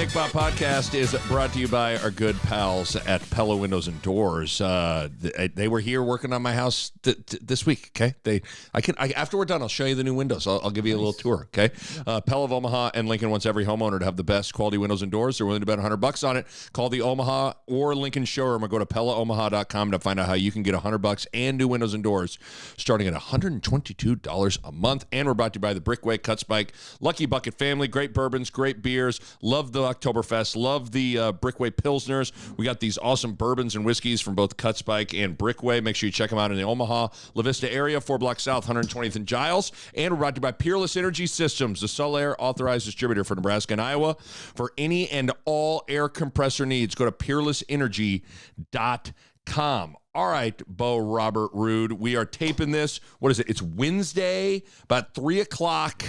Nick Bob Podcast is brought to you by our good pals at Pella Windows and Doors. They were here working on my house this week. Okay, after we're done, I'll show you the new windows. I'll give you a little tour. Okay, Pella of Omaha and Lincoln wants every homeowner to have the best quality windows and doors. They're willing to bet $100 on it. Call the Omaha or Lincoln showroom or go to PellaOmaha.com to find out how you can get $100 and new windows and doors starting at $122 a month. And we're brought to you by the Brickway Cuts Bike, Lucky Bucket family. Great bourbons, great beers. Love the Oktoberfest. Love the Brickway Pilsners. We got these awesome bourbons and whiskeys from both Cuts Bike and Brickway. Make sure you check them out in the Omaha, La Vista area, 4 blocks south, 120th and Giles. And we're brought to you by Peerless Energy Systems, the Solaire authorized distributor for Nebraska and Iowa. For any and all air compressor needs, go to peerlessenergy.com. All right, Bo, Robert, Ruud. We are taping this. What is it? It's Wednesday, about 3 o'clock.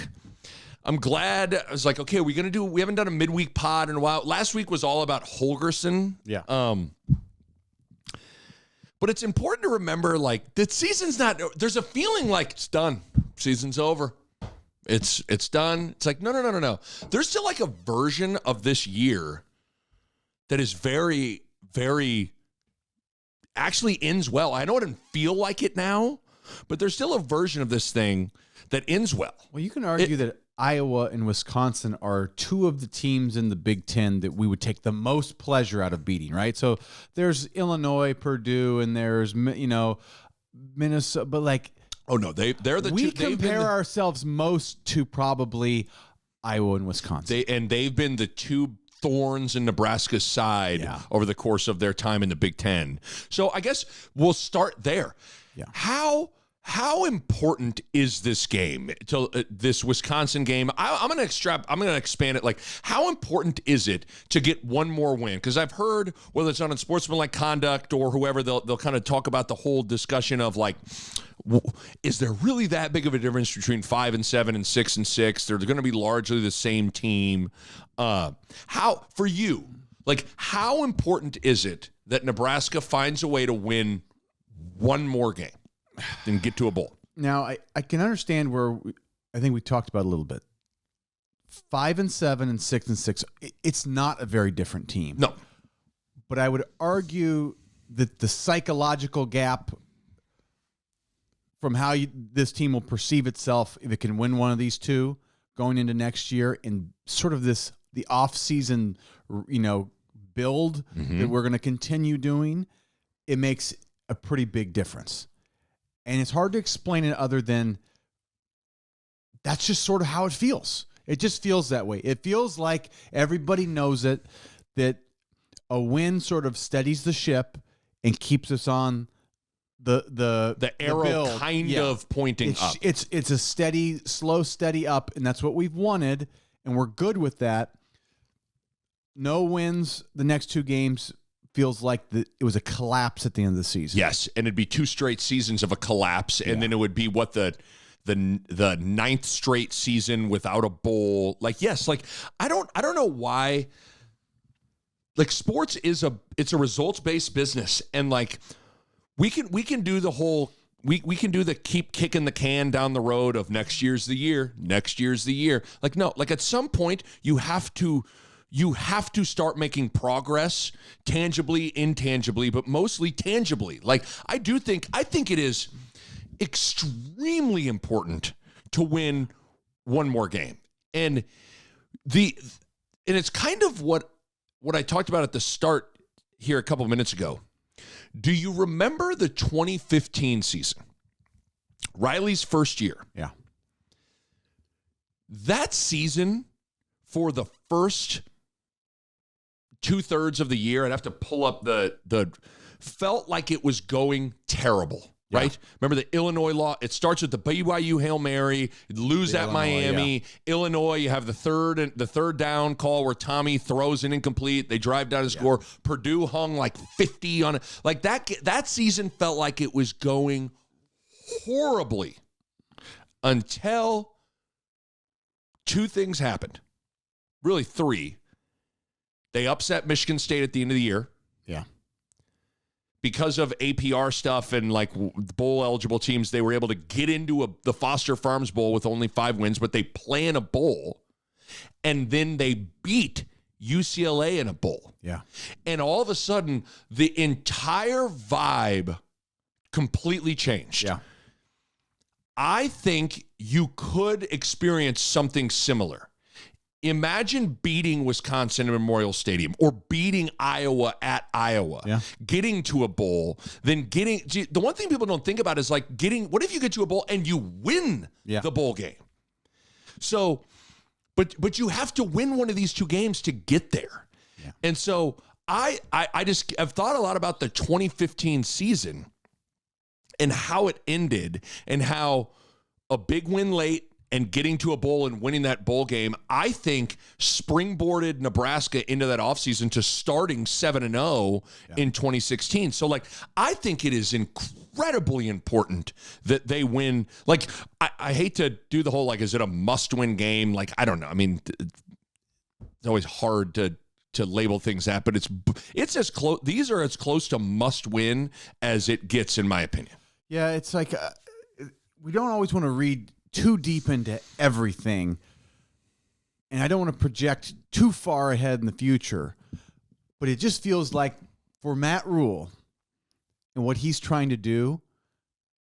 I'm glad. I was like, okay, we haven't done a midweek pod in a while. Last week was all about Holgorsen. Yeah. But it's important to remember, like, the season's not, there's a feeling like it's done. Season's over. It's done. It's like, no. There's still like a version of this year that is very, very, actually ends well. I know it doesn't feel like it now, but there's still a version of this thing that ends well. Well, you can argue that Iowa and Wisconsin are two of the teams in the Big Ten that we would take the most pleasure out of beating, right? So there's Illinois, Purdue, and there's, Minnesota, but like, oh no, they're the we two. We compare ourselves most to probably Iowa and Wisconsin. They've been the two thorns in Nebraska's side over the course of their time in the Big Ten. So I guess we'll start there. Yeah. How important is this game, this Wisconsin game? I'm going to expand it. Like, how important is it to get one more win? Because I've heard, whether it's on unsportsmanlike conduct or whoever, they'll kind of talk about the whole discussion of like, is there really that big of a difference between 5-7 and 6-6? They're going to be largely the same team. How, for you, like, how important is it that Nebraska finds a way to win one more game and get to a bowl? Now, I can understand where I think we talked about a little bit. 5-7 and 6-6. It's not a very different team. No, but I would argue that the psychological gap from how this team will perceive itself if it can win one of these two going into next year, and sort of the off-season, build that we're going to continue doing, it makes a pretty big difference. And it's hard to explain it other than that's just sort of how it feels. It just feels that way. It feels like everybody knows it, that a win sort of steadies the ship and keeps us on the arrow build. kind of pointing up. It's a steady, slow, steady up, and that's what we've wanted, and we're good with that. No wins the next two games feels like it was a collapse at the end of the season. Yes, and it'd be 2 straight seasons of a collapse, and then it would be what the 9th straight season without a bowl. Like, yes, like I don't know why. Like, sports is a results-based business, and like we can do the whole we can do the keep kicking the can down the road of next year's the year. Like, no, like at some point you have to start making progress, tangibly, intangibly, but mostly tangibly. Like, I think it is extremely important to win one more game. And it's kind of what I talked about at the start here a couple of minutes ago. Do you remember the 2015 season? Riley's first year. Yeah. That season, for the first 2/3 of the year, I'd have to pull up the felt like it was going terrible, right? Remember the Illinois law? It starts with the BYU Hail Mary, lose at Miami. Illinois, you have the third down call where Tommy throws an incomplete. They drive down to score. Purdue hung like 50 on it. Like that season felt like it was going horribly until 2 things happened. Really 3. They upset Michigan State at the end of the year. Yeah. Because of APR stuff and like bowl eligible teams, they were able to get into the Foster Farms Bowl with only 5 wins, but they play in a bowl. And then they beat UCLA in a bowl. Yeah. And all of a sudden, the entire vibe completely changed. Yeah. I think you could experience something similar. Imagine beating Wisconsin at Memorial Stadium or beating Iowa at Iowa, getting to a bowl, then the one thing people don't think about is like what if you get to a bowl and you win the bowl game? So, but you have to win one of these two games to get there. Yeah. And so I've thought a lot about the 2015 season and how it ended and how a big win late and getting to a bowl and winning that bowl game, I think springboarded Nebraska into that offseason to starting 7-0 in 2016. So, like, I think it is incredibly important that they win. Like, I hate to do the whole, like, is it a must-win game? Like, I don't know. I mean, it's always hard to label things that, but it's as close. These are as close to must-win as it gets, in my opinion. Yeah, it's like we don't always want to read too deep into everything, and I don't want to project too far ahead in the future, but it just feels like for Matt Rule and what he's trying to do,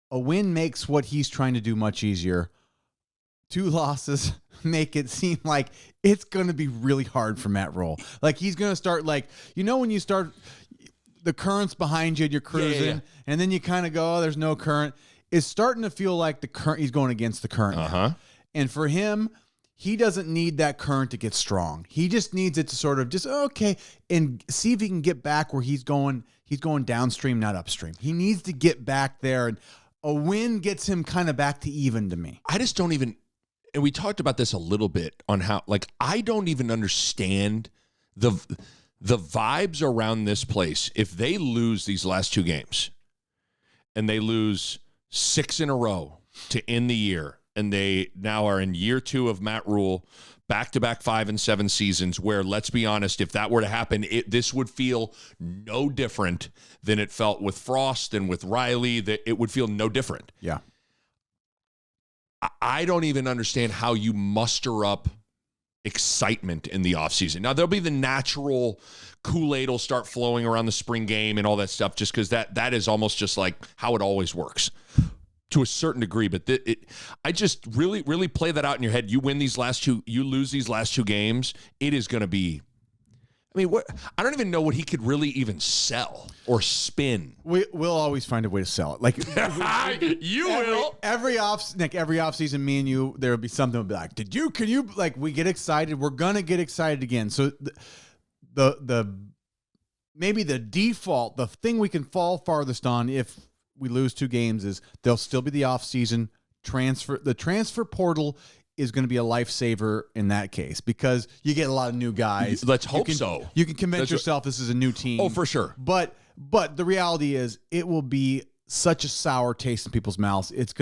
a win makes what he's trying to do much easier. 2 losses make it seem like it's going to be really hard for Matt Rule. Like, he's going to start, like, when you start, the current's behind you and you're cruising, and then you kind of go, oh, there's no current. It's starting to feel like the current, he's going against the current. now. And for him, he doesn't need that current to get strong. He just needs it to sort of just, okay, and see if he can get back where he's going downstream, not upstream. He needs to get back there, and a win gets him kind of back to even to me. I just don't even, and we talked about this a little bit on how, like, I don't even understand the vibes around this place. If they lose these last 2 games and they lose 6 in a row to end the year, and they now are in year 2 of Matt Rule, back-to-back 5 and 7 seasons, where, let's be honest, if that were to happen, this would feel no different than it felt with Frost and with Riley. That it would feel no different. Yeah. I don't even understand how you muster up excitement in the offseason. Now, there'll be the natural Kool-Aid will start flowing around the spring game and all that stuff, just because that is almost just like how it always works to a certain degree. But I just really, really play that out in your head. You win these last 2, you lose these last 2 games, it is going to be, I mean, I don't even know what he could really even sell or spin. We'll always find a way to sell it. Like every off season, me and you, there will be something will be like, can you like, we get excited. We're gonna get excited again. So the maybe the default, the thing we can fall farthest on if we lose 2 games is there'll still be the off season transfer. The transfer portal is going to be a lifesaver in that case, because you get a lot of new guys. Let's hope so. You can convince yourself this is a new team. Oh, for sure. But the reality is it will be such a sour taste in people's mouths. It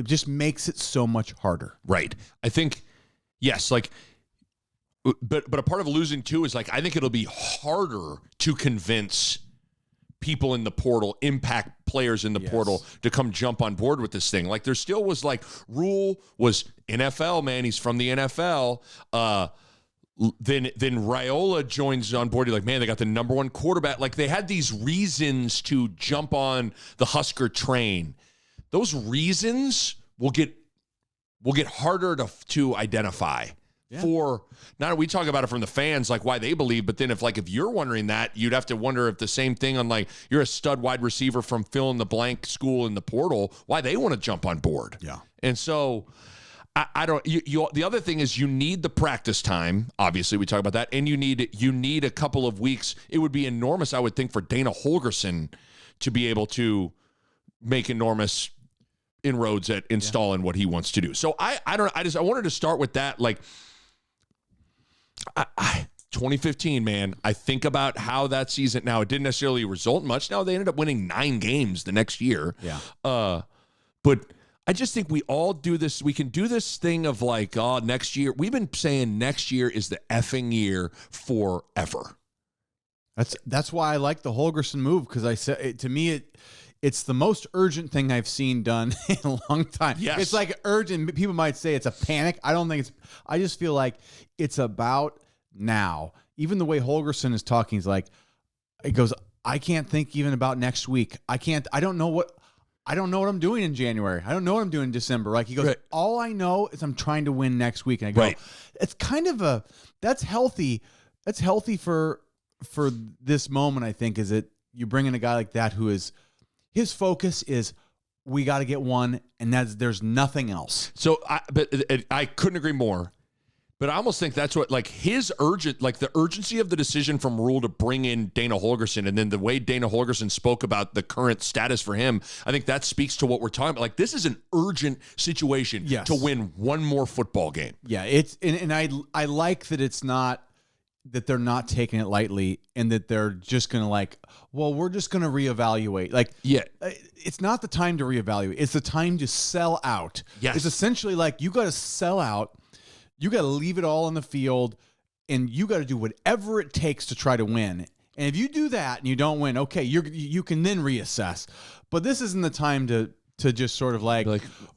just makes it so much harder. Right. I think, yes, like, but a part of losing too is, like, I think it'll be harder to convince people in the portal, impact players in the portal, to come jump on board with this thing. Like, there still was, like, Rule was NFL, man. He's from the NFL. Then Raiola joins on board. You're like, man, they got the number 1 quarterback. Like, they had these reasons to jump on the Husker train. Those reasons will get harder to identify. For not, we talk about it from the fans, like why they believe, but then if you're wondering that, you'd have to wonder if the same thing on, like, you're a stud wide receiver from fill in the blank school in the portal, why they want to jump on board. Yeah. And so I don't, the other thing is you need the practice time. Obviously we talk about that, and you need a couple of weeks. It would be enormous, I would think, for Dana Holgorsen to be able to make enormous inroads at installing what he wants to do. So I wanted to start with that. Like, 2015, man, I think about how that season, now it didn't necessarily result in much. Now they ended up winning 9 games the next year. Yeah. But I just think we all do this. We can do this thing of like, oh, next year. We've been saying next year is the effing year forever. That's why I like the Holgorsen move, because I said, to me, it's the most urgent thing I've seen done in a long time. Yes. It's like urgent. People might say it's a panic. I don't think I just feel like it's about now. even the way Holgorsen is talking, he's like, he goes, I can't think even about next week. I don't know what I'm doing in January. I don't know what I'm doing in December. Like he goes, right. all I know is I'm trying to win next week. And I go, right. It's kind of that's healthy. That's healthy for this moment, I think, is that you bring in a guy like that who is, his focus is, we got to get one, and there's nothing else. So I couldn't agree more. But I almost think that's what, like, the urgency of the decision from Ruud to bring in Dana Holgorsen, and then the way Dana Holgorsen spoke about the current status for him, I think that speaks to what we're talking about. Like, this is an urgent situation to win one more football game. Yeah, and I like that it's not, that they're not taking it lightly, and that they're just going to like, well, we're just going to reevaluate. Like, it's not the time to reevaluate. It's the time to sell out. Yes. It's essentially like, you got to sell out. You got to leave it all on the field, and you got to do whatever it takes to try to win. And if you do that and you don't win, okay, you can then reassess. But this isn't the time to just sort of like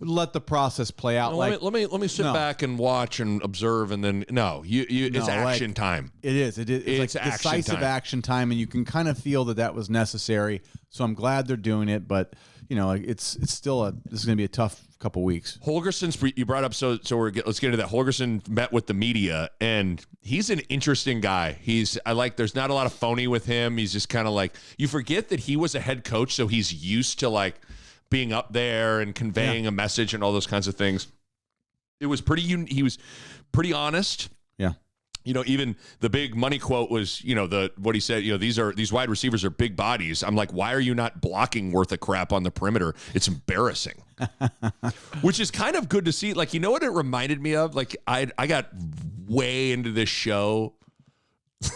let the process play out. No, like, let me sit back and watch and observe, and then it's action time. It is. It's like decisive action time, and you can kind of feel that was necessary. So I'm glad they're doing it, but it's still this is going to be a tough couple weeks. Holgorsen's, you brought up, so let's get into that. Holgorsen met with the media, and he's an interesting guy. There's not a lot of phony with him. He's just kind of like, you forget that he was a head coach, so he's used to like being up there and conveying a message and all those kinds of things. He was pretty honest. Yeah. Even the big money quote was, what he said, these wide receivers are big bodies. I'm like, why are you not blocking worth a crap on the perimeter? It's embarrassing. Which is kind of good to see. Like, what it reminded me of? Like, I got way into this show.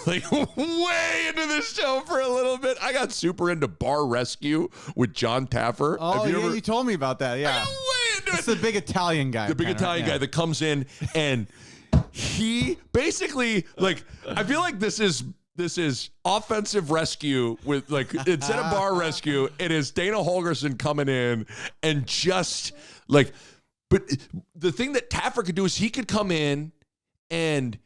Like, way into this show for a little bit. I got super into Bar Rescue with John Taffer. Oh, you told me about that. Yeah. I got way into it. It's the big Italian guy. The big Italian guy that comes in, and he basically, like, I feel like this is offensive rescue with, like, instead of Bar Rescue, it is Dana Holgorsen coming in and just like, but the thing that Taffer could do is he could come in and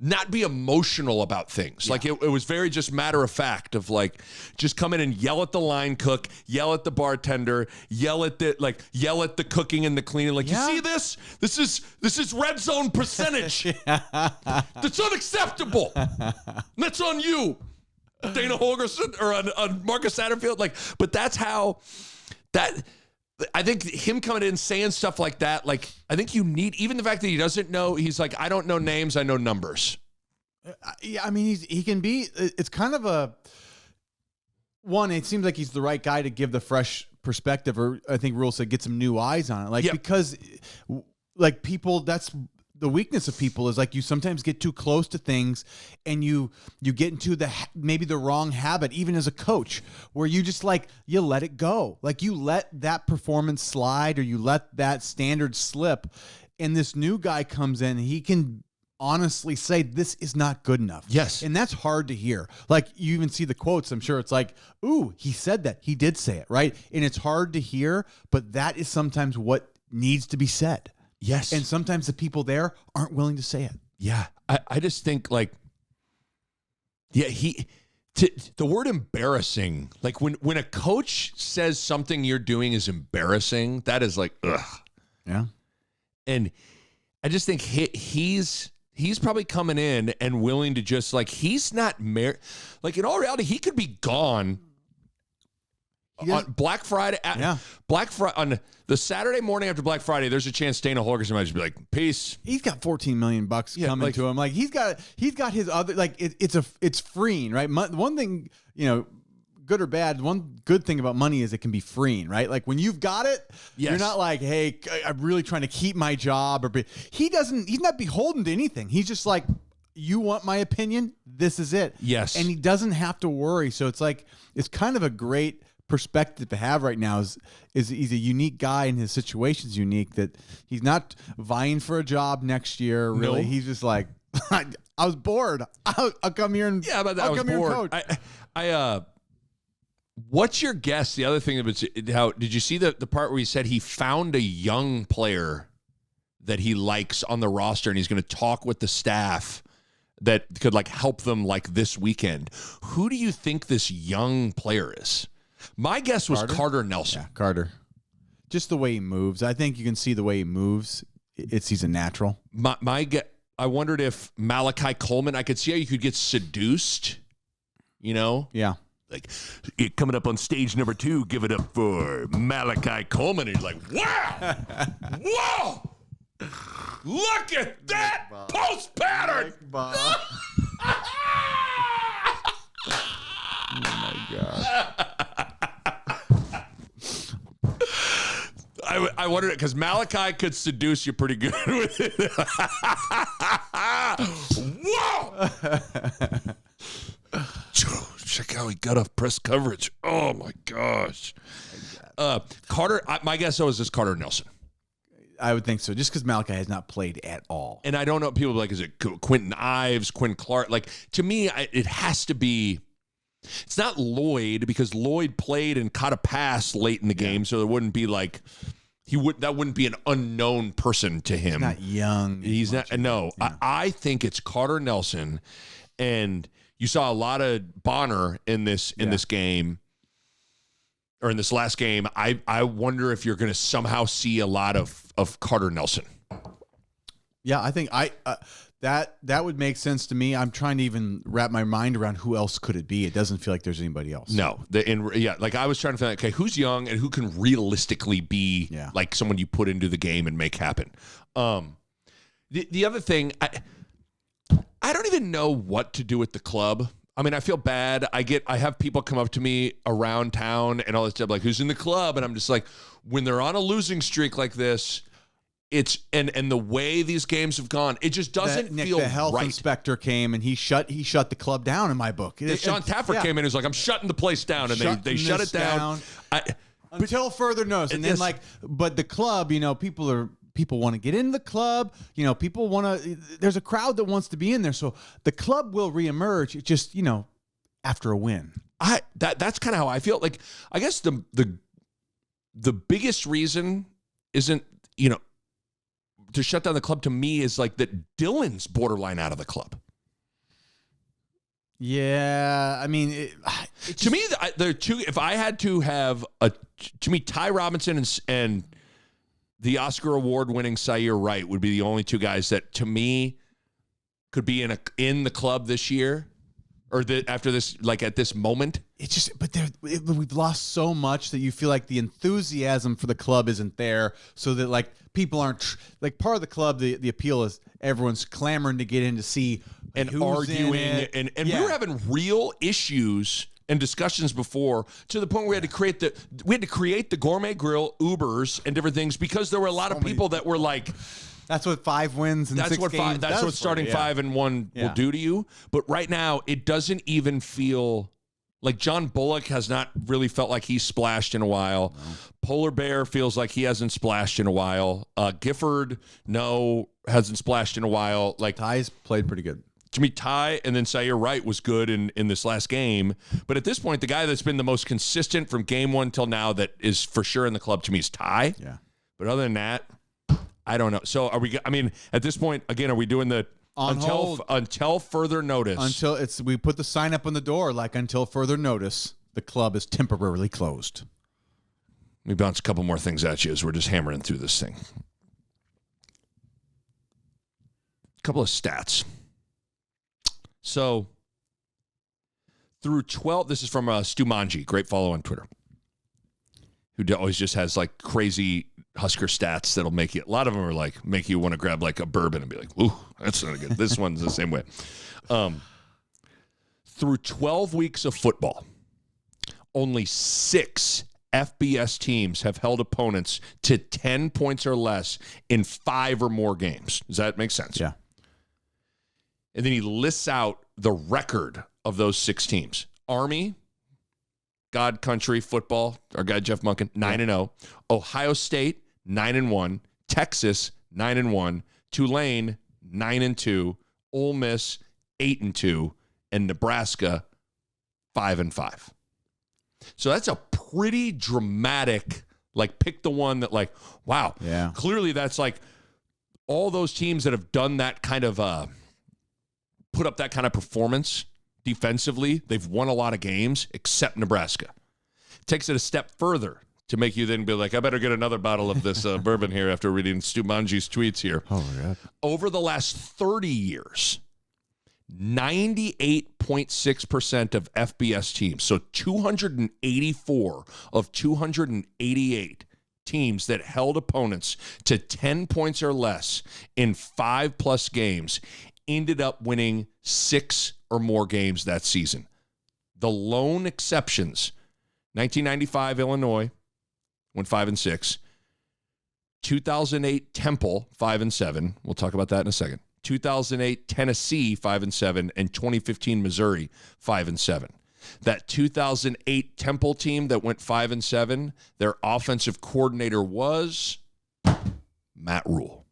not be emotional about things. Like, it was very just matter of fact of like, just come in and yell at the line cook, yell at the bartender, yell at the cooking and the cleaning. Like, you see this? This is red zone percentage. That's unacceptable. That's on you, Dana Holgorsen, or on Marcus Satterfield. Like, but that's how that. I think him coming in saying stuff like that, like, I think you need, even the fact that he doesn't know, he's like, I don't know names, I know numbers. Yeah, I mean, he can be, it's kind of it seems like he's the right guy to give the fresh perspective, or I think Ruud said, get some new eyes on it. Like, because like people, that's the weakness of people, is like, you sometimes get too close to things, and you get into maybe the wrong habit, even as a coach, where you just like, you let it go. Like, you let that performance slide, or you let that standard slip. And this new guy comes in, and he can honestly say, this is not good enough. Yes. And that's hard to hear. Like, you even see the quotes. I'm sure it's like, ooh, he said that. He did say it, right? And it's hard to hear, but that is sometimes what needs to be said. Yes. And sometimes the people there aren't willing to say it. Yeah. I just think, like, the word embarrassing, like, when a coach says something you're doing is embarrassing, that is like, ugh. Yeah. And I just think he's probably coming in and willing to just, like, he's not married. Like, in all reality, he could be gone on Black Friday. On the Saturday morning after Black Friday, there's a chance Dana Holgorsen might just be like, peace. He's got $14 million coming to him. Like, he's got his other, like, it's freeing, right? One thing, good or bad, one good thing about money is it can be freeing, right? Like, when you've got it, you're not like, hey, I'm really trying to keep my job, he's not beholden to anything. He's just like, you want my opinion? This is it. Yes. And he doesn't have to worry. So it's like, it's kind of a great perspective to have right now, is he's a unique guy, and his situation's unique, that he's not vying for a job next year. Really. No. He's just like, I was bored. I'll come here and I'll come here and coach. What's your guess? The other thing was, how did you see the part where he said he found a young player that he likes on the roster, and he's going to talk with the staff that could like help them like this weekend. Who do you think this young player is? My guess was Carter Nelson. Yeah, Carter. Just the way he moves. I think you can see the way he moves. He's a natural. I wondered if Malachi Coleman, I could see how you could get seduced, you know? Yeah. Like, coming up on stage number 2, give it up for Malachi Coleman. And he's like, wow! Whoa! Look at that post pattern! Oh, my God. I wondered it because Malachi could seduce you pretty good with it. Whoa! Check how he got off press coverage. Oh my gosh. Carter, my guess though is this Carter Nelson. I would think so, just because Malachi has not played at all. And I don't know, people like, is it Quentin Ives, Quinn Clark? Like, to me, it has to be. It's not Lloyd, because Lloyd played and caught a pass late in the game, so there wouldn't be like that wouldn't be an unknown person to him. He's not young. He's not. No, yeah. I think it's Carter Nelson, and you saw a lot of Bonner in this game, or in this last game. I wonder if you're going to somehow see a lot of Carter Nelson. Yeah, I think that would make sense to me. I'm trying to even wrap my mind around who else could it be. It doesn't feel like there's anybody else. No, like I was trying to think, okay, who's young and who can realistically be like someone you put into the game and make happen. The other thing, I don't even know what to do with the club. I mean, I feel bad. I have people come up to me around town and all this stuff, like, who's in the club? And I'm just like, when they're on a losing streak like this, it's and the way these games have gone, it just doesn't feel right. The health inspector came and he shut the club down in my book. Sean Taffer came in and was like, I'm shutting the place down, and they shut it down. Until further notice. And then but the club, people want to get into the club. People want to. There's a crowd that wants to be in there, so the club will reemerge. It just after a win. That's kind of how I feel. Like, I guess the biggest reason isn't to shut down the club to me is like that Dylan's borderline out of the club. Yeah, I mean, to me, there are two. If I had to have to me, Ty Robinson and the Oscar award-winning Zaire Wright would be the only two guys that, to me, could be in the club this year, or after this, like at this moment. It's just, but we've lost so much that you feel like the enthusiasm for the club isn't there, so that like people aren't like part of the club. The appeal is everyone's clamoring to get in to see and arguing, and we were having real issues and discussions before, to the point where we had to create the gourmet grill, Ubers, and different things, because there were a lot of people that were like, that's what 5 wins and 6 games. That's what starting 5-1 will do to you. But right now, it doesn't even feel like John Bullock has not really felt like he's splashed in a while. No. Polar Bear feels like he hasn't splashed in a while. Gifford, hasn't splashed in a while. Like, Ty's played pretty good. To me, Ty and then Zaire Wright was good in this last game. But at this point, the guy that's been the most consistent from game one till now that is for sure in the club to me is Ty. Yeah. But other than that, I don't know. So are we? I mean, at this point, again, are we doing the until further notice? We put the sign up on the door, like, until further notice, the club is temporarily closed. Let me bounce a couple more things at you as we're just hammering through this thing. A couple of stats. So through 12, this is from Stu Manji, great follow on Twitter, who always just has like crazy Husker stats that'll make you, a lot of them are like, make you want to grab like a bourbon and be like, ooh, that's not good. This one's the same way. Through 12 weeks of football, only 6 FBS teams have held opponents to 10 points or less in 5 or more games. Does that make sense? Yeah. And then he lists out the record of those 6 teams. Army, God Country Football, our guy Jeff Munkin, 9-0. Ohio State, 9-1. Texas, 9-1. Tulane, 9-2. Ole Miss, 8-2. And Nebraska, 5-5. So that's a pretty dramatic, like, pick the one that, like, wow. Yeah. Clearly that's like all those teams that have done that kind of put up that kind of performance defensively. They've won a lot of games, except Nebraska. Takes it a step further to make you then be like, I better get another bottle of this bourbon here after reading Stu Manji's tweets here. Oh, my God. Over the last 30 years, 98.6% of FBS teams, so 284 of 288 teams that held opponents to 10 points or less in 5+ games, ended up winning 6 or more games that season. The lone exceptions, 1995 Illinois went 5-6. 2008 Temple 5-7. We'll talk about that in a second. 2008 Tennessee 5-7, and 2015 Missouri 5-7. That 2008 Temple team that went 5-7, their offensive coordinator was Matt Rule.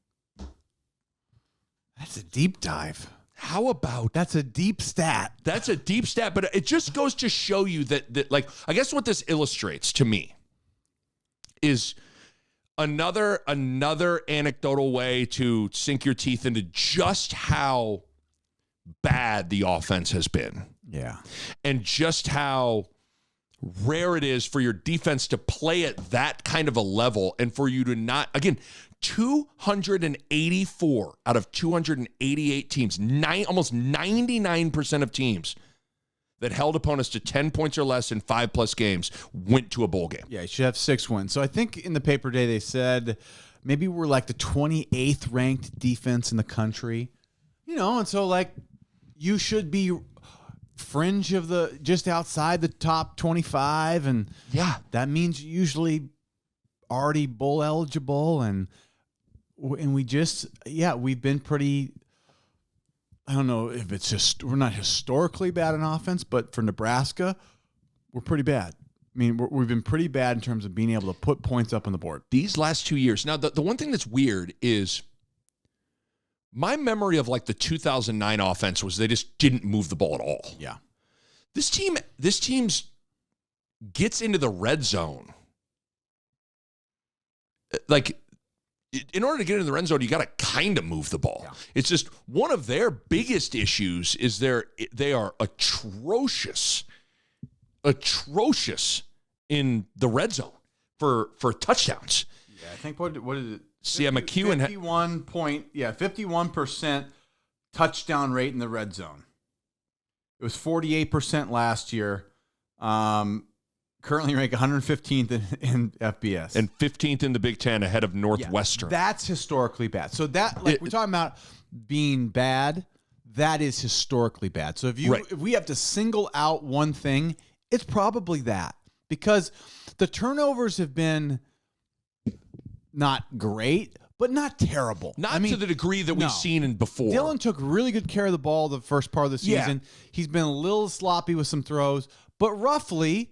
That's a deep dive. How about That's a deep stat. That's a deep stat, but it just goes to show you that like, I guess what this illustrates to me is another anecdotal way to sink your teeth into just how bad the offense has been. Yeah. And just how rare it is for your defense to play at that kind of a level and for you to not, again, 284 out of 288 teams, almost 99% of teams that held opponents to 10 points or less in 5+ games went to a bowl game. Yeah, you should have 6 wins. So I think in the paper today they said maybe we're like the 28th ranked defense in the country. And so like you should be fringe of just outside the top 25, and yeah, that means usually already bowl eligible, and we just we've been pretty. I don't know if it's just we're not historically bad in offense, but for Nebraska, we're pretty bad. I mean, we've been pretty bad in terms of being able to put points up on the board these last 2 years. Now, the one thing that's weird is my memory of like the 2009 offense was they just didn't move the ball at all. Yeah. This team's gets into the red zone. Like, in order to get into the red zone, you got to kind of move the ball. Yeah. It's just one of their biggest issues is they are atrocious in the red zone for touchdowns. Yeah, I think what is it? See, McEwen 51% touchdown rate in the red zone. It was 48% last year. Currently ranked 115th in FBS. And 15th in the Big Ten, ahead of Northwestern. Yeah, that's historically bad. So we're talking about being bad, that is historically bad. So if we have to single out one thing, it's probably that. Because the turnovers have been not great, but not terrible. Not to the degree that we've seen in before. Dylan took really good care of the ball the first part of the season. Yeah. He's been a little sloppy with some throws, but roughly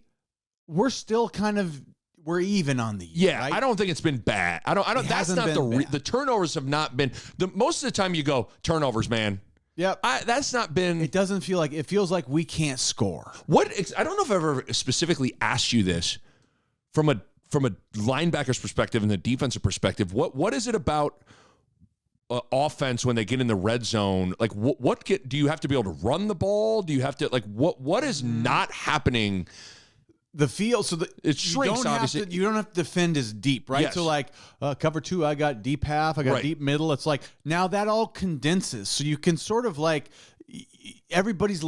we're still we're even on the year. Yeah, right? I don't think it's been bad. I don't. That's not the turnovers have not been most of the time. You go turnovers, man. Yep. That's not been. It doesn't feel like it feels like we can't score. I don't know if I've ever specifically asked you this from a linebacker's perspective and the defensive perspective. What is it about offense when they get in the red zone? Like do you have to be able to run the ball? Do you have to what is not happening? The field, so it shrinks. Obviously, you don't have to defend as deep, right? Yes. So like cover 2, I got deep half, I got deep middle. It's like now that all condenses, so you can sort of like everybody's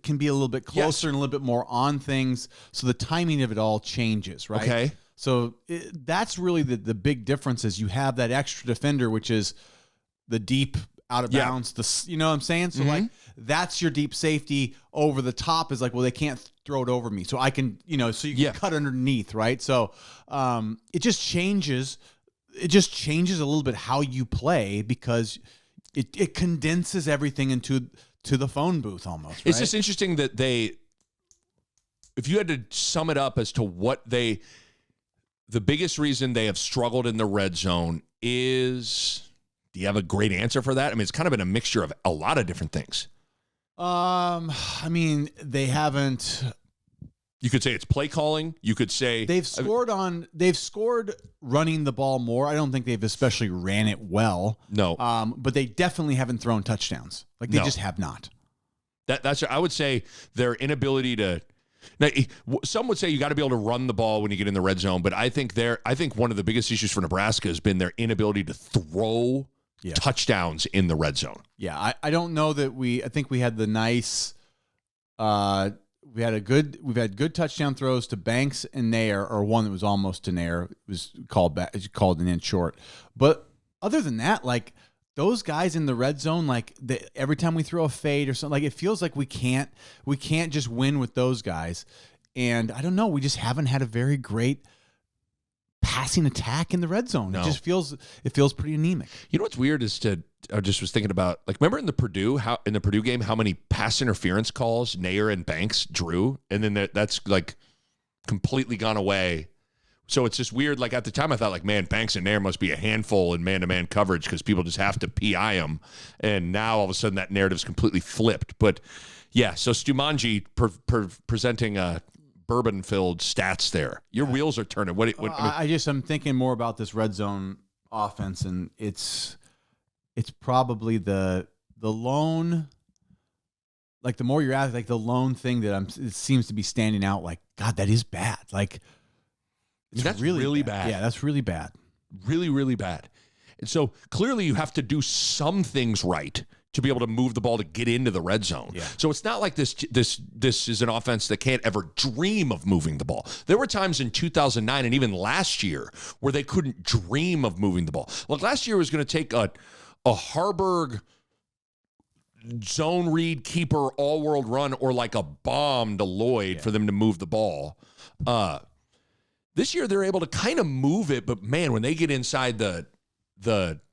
can be a little bit closer and a little bit more on things. So the timing of it all changes, right? Okay. So that's really the big difference is you have that extra defender, which is the deep out of bounds. You know what I'm saying? So like that's your deep safety. Over the top is like, well, they can't throw it over me, so I can, so you can cut underneath, right? So it just changes. It just changes a little bit how you play because it condenses everything into the phone booth almost. Right? It's just interesting that if you had to sum it up as to the biggest reason they have struggled in the red zone is, do you have a great answer for that? I mean, it's kind of been a mixture of a lot of different things. I mean, they haven't. You could say it's play calling. You could say they've scored running the ball more. I don't think they've especially ran it well. No. But they definitely haven't thrown touchdowns. Like they just have not. That's I would say their inability to. Now, some would say you got to be able to run the ball when you get in the red zone, but I think one of the biggest issues for Nebraska has been their inability to throw touchdowns in the red zone. Yeah, I don't know that I think we had the nice. We've had good touchdown throws to Banks and Nair, or one that was almost to Nair. It was called an inch short. But other than that, like those guys in the red zone, like every time we throw a fade or something, like it feels like we can't just win with those guys. And I don't know, we just haven't had a very great passing attack in the red zone. No. It feels pretty anemic. You know what's weird is I just was thinking about, like, remember in the Purdue game how many pass interference calls Nair and Banks drew, and then that's like completely gone away. So it's just weird. Like at the time, I thought, like, man, Banks and Nair must be a handful in man-to-man coverage because people just have to PI them. And now all of a sudden that narrative's completely flipped. But yeah, so Stumanji presenting bourbon-filled stats there. Your wheels are turning. I'm thinking more about this red zone offense, and it's probably the lone, like the more you're at, like the lone thing that it seems to be standing out. Like, God, that is bad. Like, that's really bad. Yeah, that's really bad. Really, really bad. And so clearly you have to do some things right to be able to move the ball to get into the red zone. Yeah. So it's not like this is an offense that can't ever dream of moving the ball. There were times in 2009 and even last year where they couldn't dream of moving the ball. Like last year was going to take a Harburg zone read keeper all-world run or like a bomb to Lloyd for them to move the ball. This year they're able to kind of move it, but man, when they get inside the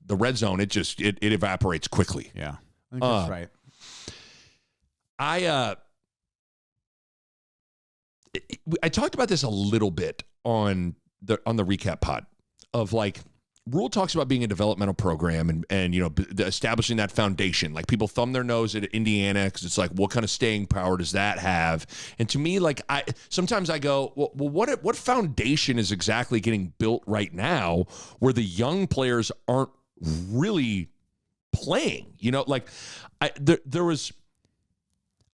red zone, it evaporates quickly. Yeah, I think that's right. I talked about this a little bit on the recap pod of like Ruud talks about being a developmental program and establishing that foundation. Like people thumb their nose at Indiana because it's like, what kind of staying power does that have? And to me, like sometimes I go, well, what foundation is exactly getting built right now where the young players aren't really playing? Like I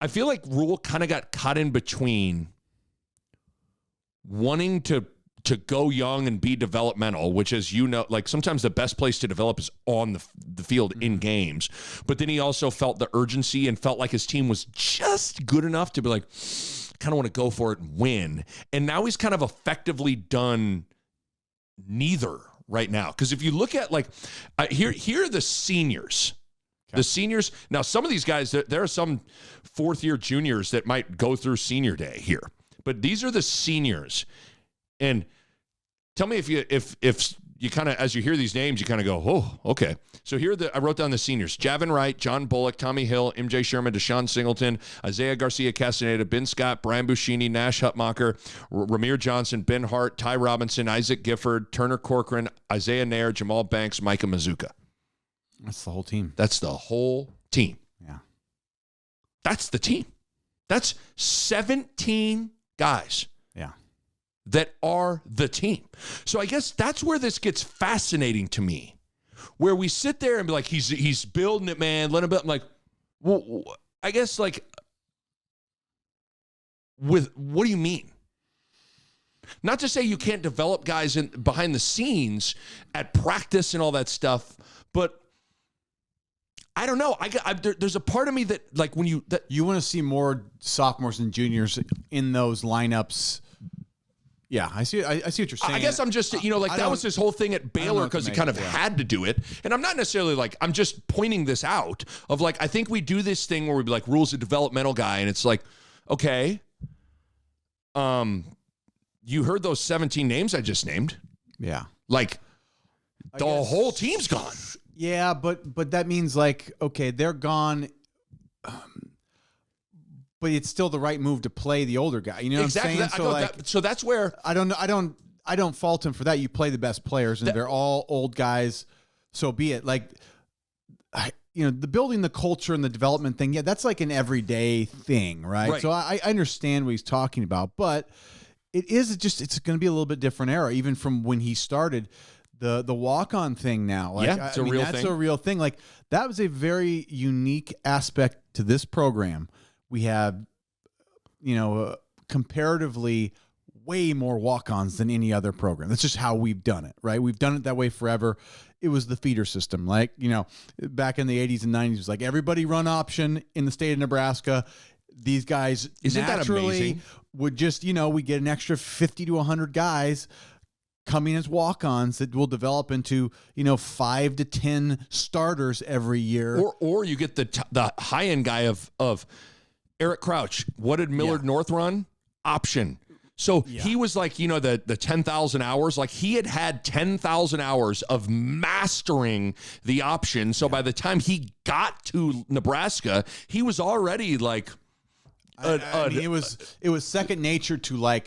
feel like Ruud kind of got caught in between wanting to go young and be developmental, which, as you know, like sometimes the best place to develop is on the field in games. But then he also felt the urgency and felt like his team was just good enough to be like, kind of want to go for it and win. And now he's kind of effectively done neither right now. Because if you look at like, here are the seniors. Okay. The seniors, now some of these guys, there are some fourth-year juniors that might go through senior day here. But these are the seniors. And tell me if you kind of, as you hear these names, you kind of go, oh, okay. So here I wrote down the seniors: Javin Wright, John Bullock, Tommy Hill, MJ Sherman, Deshaun Singleton, Isaiah Garcia Castaneda, Ben Scott, Brian Buschini, Nash Hutmacher, Ramir Johnson, Ben Hart, Ty Robinson, Isaac Gifford, Turner Corcoran, Isaiah Nair, Jamal Banks, Micah Mazuka. That's the whole team. That's the whole team. Yeah. That's the team. That's 17 guys. Yeah. That are the team. So I guess that's where this gets fascinating to me, where we sit there and be like, he's building it, man. Let him build. I'm like, well, I guess like, what do you mean? Not to say you can't develop guys behind the scenes at practice and all that stuff, but I don't know. There's a part of me that like when you want to see more sophomores and juniors in those lineups. Yeah, I see what you're saying. I guess I'm just, that was his whole thing at Baylor because he kind of had to do it. And I'm not necessarily like, I'm just pointing this out of like, I think we do this thing where we be like, Rule's a developmental guy. And it's like, okay, you heard those 17 names I just named. Yeah. Like the whole team's gone. Yeah, but that means like, okay, they're gone. But it's still the right move to play the older guy. You know what I'm saying? So that's where I don't fault him for that. You play the best players, and they're all old guys. So be it. Like, the building the culture and the development thing. Yeah, that's like an everyday thing, right? So I understand what he's talking about, but it's going to be a little bit different era, even from when he started. The walk-on thing now. Like, yeah, it's a real thing. That's a real thing. Like, that was a very unique aspect to this program. We have, comparatively way more walk-ons than any other program. That's just how we've done it, right? We've done it that way forever. It was the feeder system. Like, back in the 80s and 90s, it was like everybody run option in the state of Nebraska. These guys naturally would just, we get an extra 50 to 100 guys coming as walk-ons that will develop into, 5 to 10 starters every year. Or you get the high-end guy of Eric Crouch. What did Millard North run? Option. So he was like, the 10,000 hours, like he had 10,000 hours of mastering the option. So by the time he got to Nebraska, he was already like, it was second nature to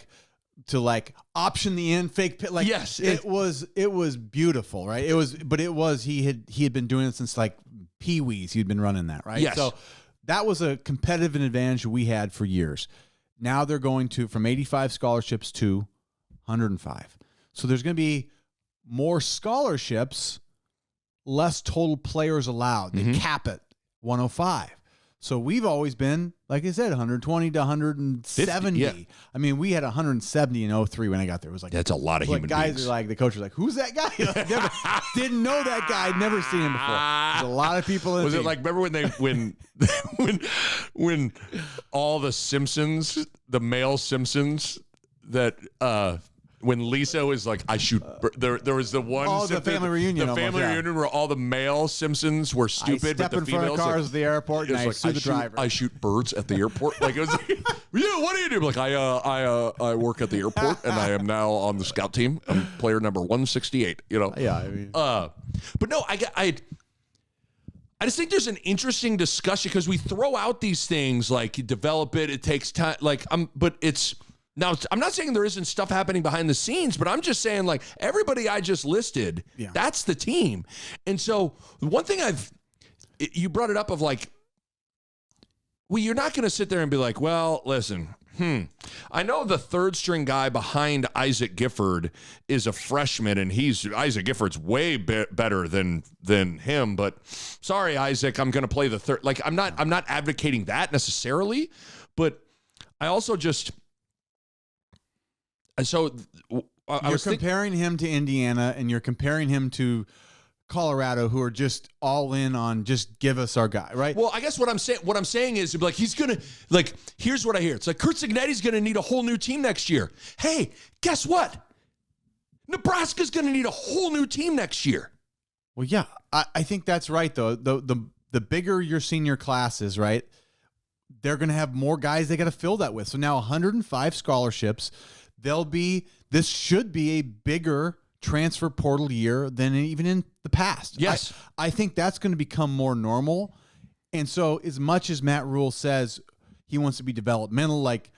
option the end fake pit. Like, yes, it was beautiful, right? He had been doing it since like Pee-wees. He'd been running that, right? Yes. So that was a competitive advantage we had for years. Now they're going from 85 scholarships to 105. So there's going to be more scholarships, less total players allowed. They cap it 105. So we've always been, like I said, 120 to 170. 50, yeah. I mean, we had 170 in 03 when I got there. It was like, that's a lot of human guys beings. Are like, the coach was like, who's that guy? Didn't know that guy. I'd never seen him before. There's a lot of people in the team. It like, remember when all the Simpsons, the male Simpsons that, when Lisa was like, I shoot, there was the one. The family reunion. The family reunion where all the male Simpsons were stupid. I step in front of cars at the airport and I sue the driver. I shoot birds at the airport. Like, it was like, yeah, what do you do? Like, I work at the airport and I am now on the scout team. I'm player number 168, Yeah. I mean, but no, I just think there's an interesting discussion because we throw out these things like you develop it. It takes time. But it's. Now, I'm not saying there isn't stuff happening behind the scenes, but I'm just saying, like, everybody I just listed, that's the team. And so one thing you brought it up of like, well, you're not going to sit there and be like, well, listen, I know the third string guy behind Isaac Gifford is a freshman, and Isaac Gifford's way better than him. But sorry, Isaac, I'm going to play the third. Like, I'm not advocating that necessarily, but I also just. So you're comparing him to Indiana, and you're comparing him to Colorado, who are just all in on just give us our guy, right? Well, I guess what I'm saying is like he's gonna like. Here's what I hear: it's like Kurt Cignetti's gonna need a whole new team next year. Hey, guess what? Nebraska's gonna need a whole new team next year. Well, yeah, I think that's right though. The bigger your senior class is, right, they're gonna have more guys they got to fill that with. So now 105 scholarships. This should be a bigger transfer portal year than even in the past. Yes. I think that's going to become more normal. And so as much as Matt Rule says he wants to be developmental, like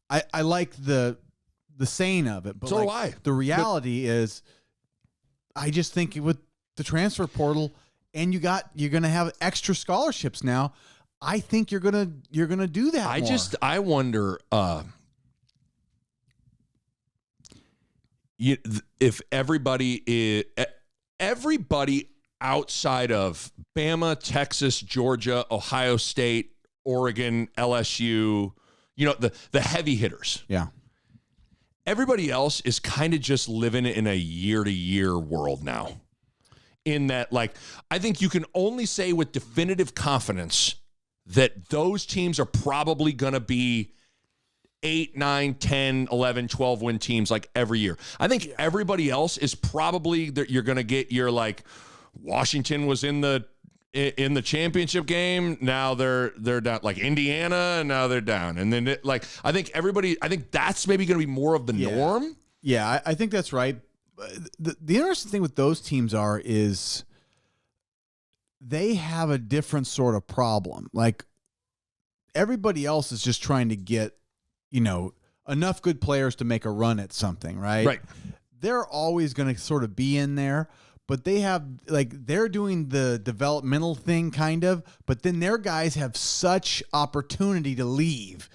I like the saying of it, but so do I. The reality is I just think with the transfer portal and you're going to have extra scholarships now, I think you're going to do that. I wonder if everybody outside of Bama, Texas, Georgia, Ohio State, Oregon, LSU, the heavy hitters. Yeah. Everybody else is kind of just living in a year-to-year world now. In that, like, I think you can only say with definitive confidence that those teams are probably going to be 8, 9, 10, 11, 12 win teams like every year. I think everybody else is probably that you're going to get your like Washington was in the championship game. Now they're down, like Indiana, and now they're down. And then I think that's maybe going to be more of the norm. Yeah, I think that's right. The interesting thing with those teams is they have a different sort of problem. Like everybody else is just trying to get enough good players to make a run at something, right? Right. They're always going to sort of be in there, but they're doing the developmental thing kind of, but then their guys have such opportunity to leave.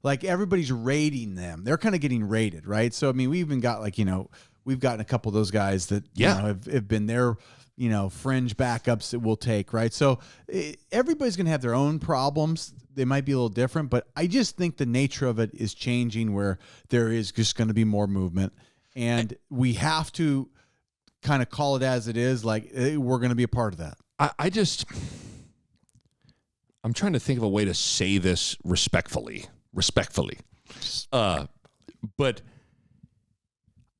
Like everybody's rating them. They're kind of getting rated, right? So, I mean, we even got we've gotten a couple of those guys that have been there, fringe backups that we'll take, right? So everybody's going to have their own problems. They might be a little different, but I just think the nature of it is changing where there is just going to be more movement. And we have to kind of call it as it is, like we're going to be a part of that. I'm trying to think of a way to say this respectfully. But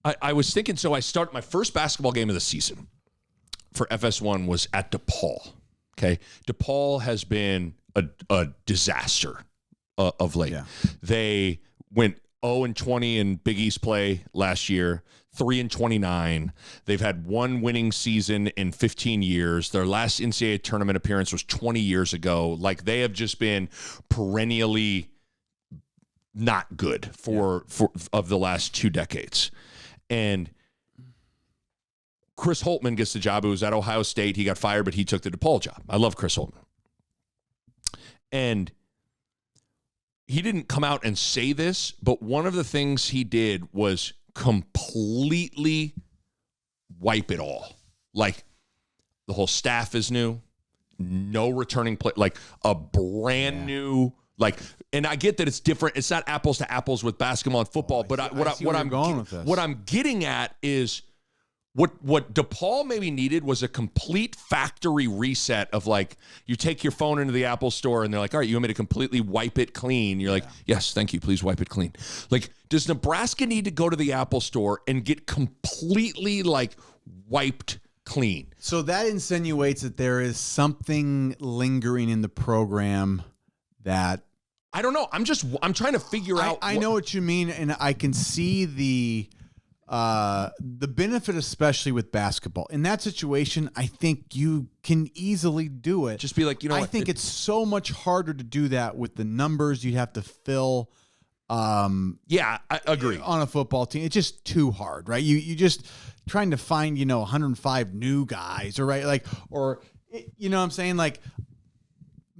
I was thinking, so I started my first basketball game of the season for FS1 was at DePaul. Okay. DePaul has been a disaster of late. Yeah. They went 0-20 in Big East play last year, 3-29. They've had one winning season in 15 years. Their last NCAA tournament appearance was 20 years ago. Like, they have just been perennially not good for of the last 2 decades. And Chris Holtmann gets the job. It was at Ohio State. He got fired, but he took the DePaul job. I love Chris Holtmann. And he didn't come out and say this, but one of the things he did was completely wipe it all. Like, the whole staff is new, no returning play, like a brand new, like, and I get that it's different. It's not apples to apples with basketball and football, but what I'm getting at is what DePaul maybe needed was a complete factory reset of, like, you take your phone into the Apple store and they're like, all right, you want me to completely wipe it clean? You're like, yes, thank you. Please wipe it clean. Like, does Nebraska need to go to the Apple store and get completely, like, wiped clean? So that insinuates that there is something lingering in the program that I don't know. I'm trying to figure out. I know what you mean, and I can see the benefit, especially with basketball. In that situation, I think you can easily do it. Just be like, I think it's so much harder to do that with the numbers you have to fill. Yeah, I agree. On a football team, it's just too hard, right? You just trying to find 105 new guys, or right, like, or what I'm saying, like.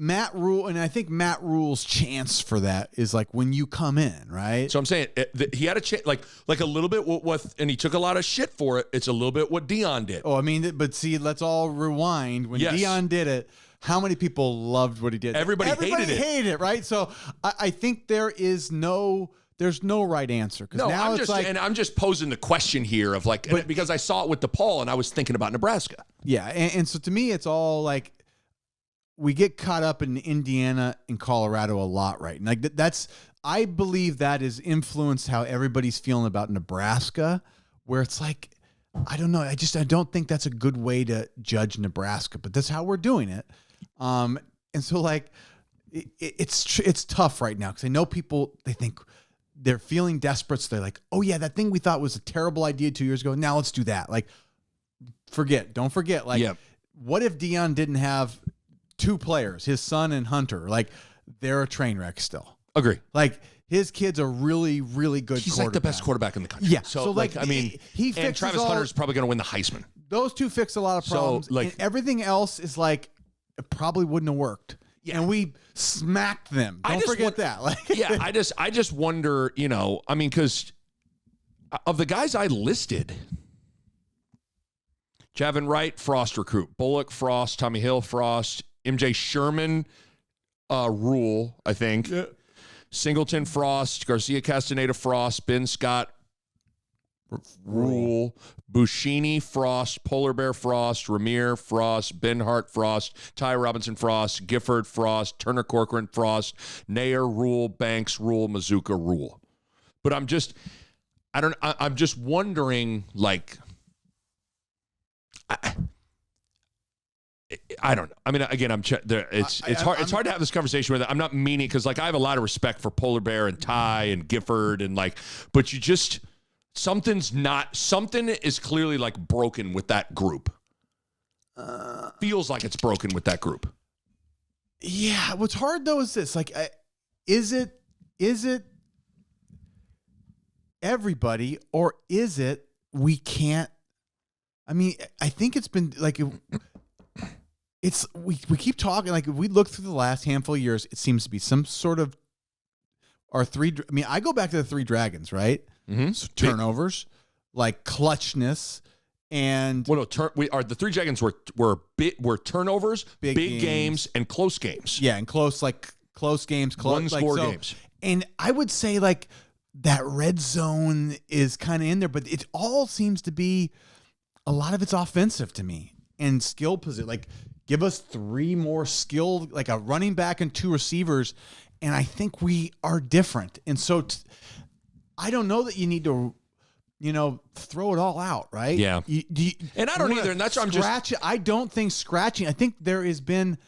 Matt Rule, and I think Matt Rule's chance for that is like when you come in, right? So I'm saying he had a chance, like a little bit with, and he took a lot of shit for it. It's a little bit what Dion did. Oh, I mean, but see, let's all rewind. When Dion did it, how many people loved what he did? Everybody hated it, right? So I think there's no right answer. No, now I'm just posing the question here of, like, because I saw it with DePaul and I was thinking about Nebraska. Yeah, and so to me, it's all like, we get caught up in Indiana and Colorado a lot, right? And like I believe that has influenced how everybody's feeling about Nebraska, where it's like, I don't know. I don't think that's a good way to judge Nebraska, but that's how we're doing it. And so, like, it's tough right now because I know people, they think they're feeling desperate. So they're like, oh yeah, that thing we thought was a terrible idea 2 years ago. Now let's do that. Like, don't forget. Like, what if Dion didn't have 2 players, his son and Hunter? Like, they're a train wreck still. Agree. Like, his kid's a really, really good He's quarterback. like the best quarterback in the country. Yeah. So like, I mean, and Travis Hunter's probably going to win the Heisman. Those 2 fix a lot of problems. So, like, and everything else is like, it probably wouldn't have worked. Yeah. And we smacked them. Don't forget that. Like, yeah. I just wonder, I mean, because of the guys I listed, Javin Wright, Frost recruit. Bullock, Frost. Tommy Hill, Frost. MJ Sherman, Rule, I think. Yeah. Singleton, Frost. Garcia Castaneda, Frost. Ben Scott, Rule. Buschini, Frost. Polar Bear, Frost. Ramir, Frost. Ben Hart, Frost. Ty Robinson, Frost. Gifford, Frost. Turner Corcoran, Frost. Nair, Rule. Banks, Rule. Mazuka, Rule. But I'm just wondering, like, I don't know. I mean, again, it's hard to have this conversation with it. I'm not meaning, because, like, I have a lot of respect for Polar Bear and Ty and Gifford and, like, but you just, something is clearly, like, broken with that group. Feels like it's broken with that group. Yeah. What's hard though is this, like, is it everybody, or is it we can't? I mean, I think it's been like. We keep talking, like, if we look through the last handful of years, it seems to be some sort of I go back to the 3 dragons, right? Mm-hmm. So turnovers, like clutchness, And well, no, the Three Dragons were turnovers, big games, and close games. Yeah, and close games, one score games. And I would say like that red zone is kind of in there, but it all seems to be a lot of it's offensive to me and skill position. Like give us 3 more skilled, like a running back and 2 receivers, and I think we are different. And so I don't know that you need to, throw it all out, right? Yeah. And I don't either, and that's why I'm just... I don't think scratching. I think there has been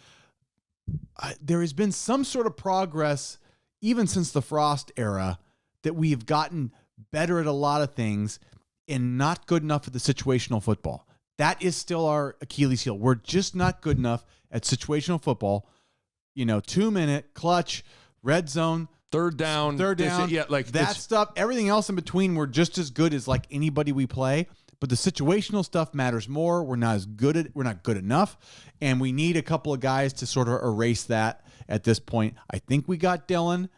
some sort of progress even since the Frost era that we have gotten better at a lot of things and not good enough at the situational football. That is still our Achilles heel. We're just not good enough at situational football. 2-minute clutch, red zone, third down. Yeah, like that stuff. Everything else in between, we're just as good as like anybody we play. But the situational stuff matters more. We're not good enough, and we need a couple of guys to sort of erase that at this point. I think we got Dylan,